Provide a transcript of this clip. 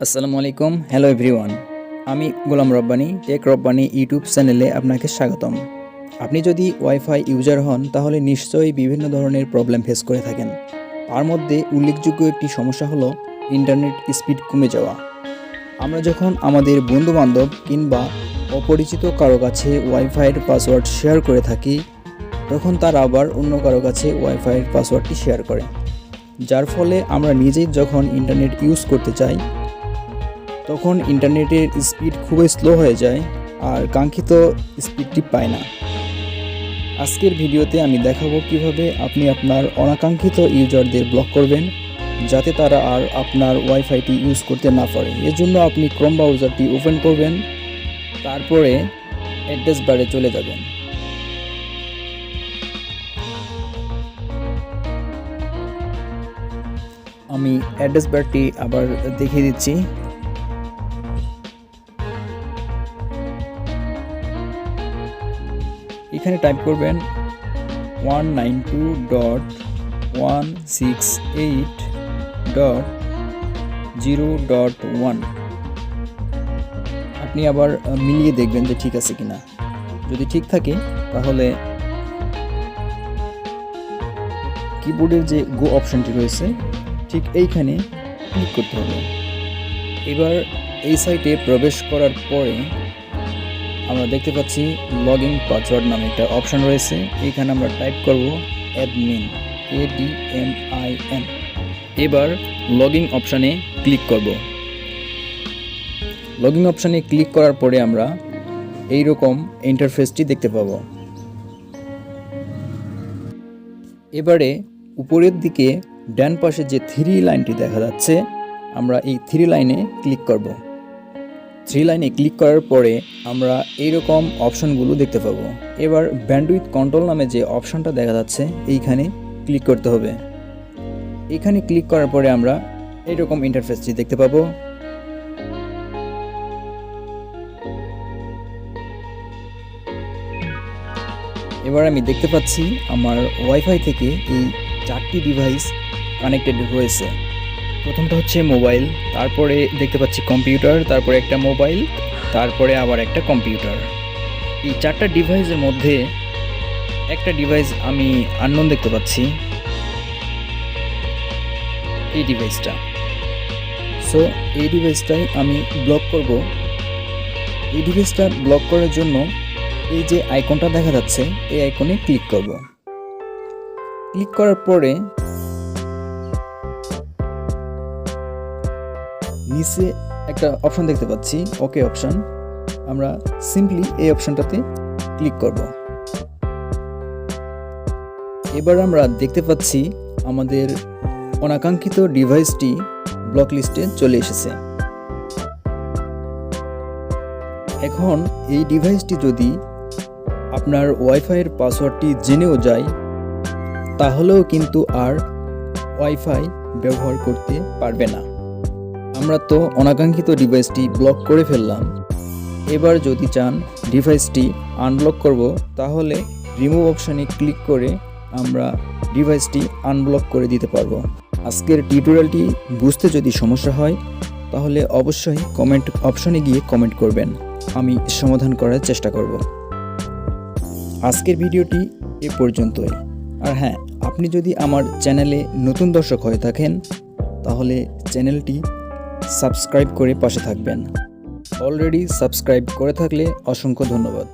আসসালামু আলাইকুম, hello everyone. আমি গোলাম রব্বানি, টেক রব্বানি ইউটিউব চ্যানেলে আপনাকে স্বাগতম। আপনি যদি ওয়াইফাই ইউজার হন তাহলে নিশ্চয়ই বিভিন্ন ধরনের প্রবলেম ফেস করে থাকেন। তার মধ্যে উল্লেখযোগ্য একটি সমস্যা হলো ইন্টারনেট স্পিড কমে যাওয়া। আমরা যখন আমাদের বন্ধুবান্ধব কিংবা অপরিচিত কারো কাছে ওয়াইফাইয়ের পাসওয়ার্ড শেয়ার করে থাকি, তখন তারা আবার অন্য কারো কাছে ওয়াইফাইয়ের পাসওয়ার্ডটি শেয়ার করে, যার ফলে আমরা নিজেই যখন ইন্টারনেট ইউজ করতে চাই তখন ইন্টারনেটের স্পিড খুবই স্লো হয়ে যায় আর কাঙ্ক্ষিত স্পিডটি পায় না। আজকের ভিডিওতে আমি দেখাবো কিভাবে আপনি আপনার অনাকাঙ্ক্ষিত ইউজারদের ব্লক করবেন যাতে তারা আর আপনার ওয়াইফাইটি ইউজ করতে না পারে। এর জন্য আপনি ক্রোম ব্রাউজারটি ওপেন করবেন, তারপরে অ্যাড্রেস বারে চলে যাবেন। আমি অ্যাড্রেস বারটি আবার দেখিয়ে দিচ্ছি। এখানে টাইপ করবেন 192.168.0.1। আপনি আবার মিলিয়ে দেখবেন যে ঠিক আছে কিনা। যদি ঠিক থাকে তাহলে কিবোর্ডের যে গো অপশনটি রয়েছে ঠিক এইখানে ক্লিক করতে হবে। এবার এই সাইটে প্রবেশ করার পরে আমরা দেখতে পাচ্ছি লগইন পাসওয়ার্ড নামে একটা অপশন রয়েছে। এইখানে আমরা টাইপ করব অ্যাডমিন, ADMIN। এবার লগইন অপশানে ক্লিক করব। লগইন অপশানে ক্লিক করার পরে আমরা এই রকম ইন্টারফেসটি দেখতে পাবো। এবারে উপরের দিকে ডান পাশে যে 3 লাইনটি দেখা যাচ্ছে, আমরা এই 3 লাইনে ক্লিক করব। 3 লাইনে ক্লিক করার পরে আমরা এইরকম অপশনগুলো দেখতে পাবো। এবার ব্যান্ডউইথ কন্ট্রোল নামে যে অপশনটা দেখা যাচ্ছে এইখানে ক্লিক করতে হবে। এখানে ক্লিক করার পরে আমরা এইরকম ইন্টারফেসটি দেখতে পাবো। এবার আমি দেখতে পাচ্ছি আমার ওয়াইফাই থেকে এই 4টি ডিভাইস কানেক্টেড রয়েছে। প্রথমটা হচ্ছে মোবাইল, তারপরে দেখতে পাচ্ছি কম্পিউটার, তারপরে একটা মোবাইল, তারপরে আবার একটা কম্পিউটার। এই 4টা ডিভাইসের মধ্যে একটা ডিভাইস আমি আননোন দেখতে পাচ্ছি, এই ডিভাইসটা। সো এই ডিভাইসটাই আমি ব্লক করব। এই ডিভাইসটা ব্লক করার জন্য এই যে আইকনটা দেখা যাচ্ছে এই আইকনে ক্লিক করব। ক্লিক করার পরে নিচে একটা অপশন দেখতে পাচ্ছি, ওকে অপশন। আমরা সিম্পলি এই অপশনটাতে ক্লিক করব। এবার আমরা দেখতে পাচ্ছি আমাদের অনাকাঙ্ক্ষিত ডিভাইসটি ব্লক লিস্টে চলে এসেছে। এখন এই ডিভাইসটি যদি আপনার ওয়াইফাইয়ের পাসওয়ার্ডটি জেনেও যায় তাহলেও কিন্তু আর ওয়াইফাই ব্যবহার করতে পারবে না। আমরা তো অনাকাঙ্ক্ষিত ডিভাইসটি ব্লক করে ফেললাম। এবার যদি চান ডিভাইসটি আনব্লক করব তাহলে রিমুভ অপশানে ক্লিক করে আমরা ডিভাইসটি আনব্লক করে দিতে পারবো। আজকের টিউটোরিয়ালটি বুঝতে যদি সমস্যা হয় তাহলে অবশ্যই কমেন্ট অপশানে গিয়ে কমেন্ট করবেন, আমি সমাধান করার চেষ্টা করব। আজকের ভিডিওটি এ পর্যন্তই। আর হ্যাঁ, আপনি যদি আমার চ্যানেলে নতুন দর্শক হয়ে থাকেন তাহলে চ্যানেলটি সাবস্ক্রাইব করে পাশে থাকবেন। অলরেডি সাবস্ক্রাইব করে থাকলে অসংখ্য ধন্যবাদ।